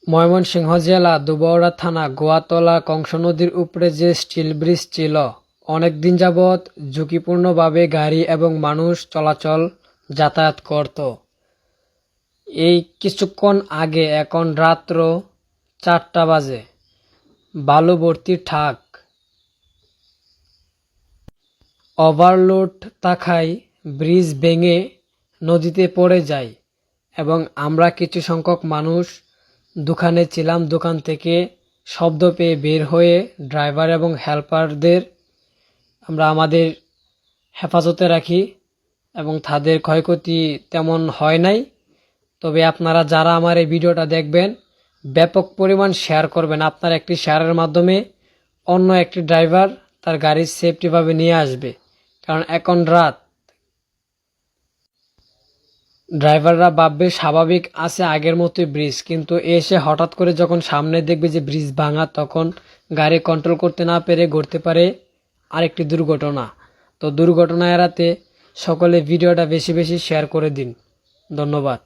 ময়মনসিংহ জেলা দুবৌড়া থানা গোয়াতলা কংস নদীর উপরে যে স্টিল ব্রিজ ছিল, অনেকদিন যাবৎ ঝুঁকিপূর্ণভাবে গাড়ি এবং মানুষ চলাচল যাতায়াত করত। এই কিছুক্ষণ আগে, এখন রাত্র 4টা বাজে, বালু ভর্তি ট্রাক ওভারলোড থাকায় ব্রিজ ভেঙে নদীতে পড়ে যায় এবং আমরা কিছু সংখ্যক মানুষ দোকানে ছিলাম। দোকান থেকে শব্দ পেয়ে বের হয়ে ড্রাইভার এবং হেল্পারদের আমরা আমাদের হেফাজতে রাখি এবং তাদের ক্ষয়ক্ষতি তেমন হয় নাই। তবে আপনারা যারা আমার এই ভিডিওটা দেখবেন, ব্যাপক পরিমাণ শেয়ার করবেন। আপনার একটি শেয়ারের মাধ্যমে অন্য একটি ড্রাইভার তার গাড়ি সেফটিভাবে নিয়ে আসবে। কারণ এখন রাত, ড্রাইভাররা ভাববে স্বাভাবিক আছে আগের মতোই ব্রিজ, কিন্তু এসে হঠাৎ করে যখন সামনে দেখবে যে ব্রিজ ভাঙা, তখন গাড়ি কন্ট্রোল করতে না পেরে ঘটতে পারে আরেকটি দুর্ঘটনা। তো দুর্ঘটনা এড়াতে সকলে ভিডিওটা বেশি বেশি শেয়ার করে দিন। ধন্যবাদ।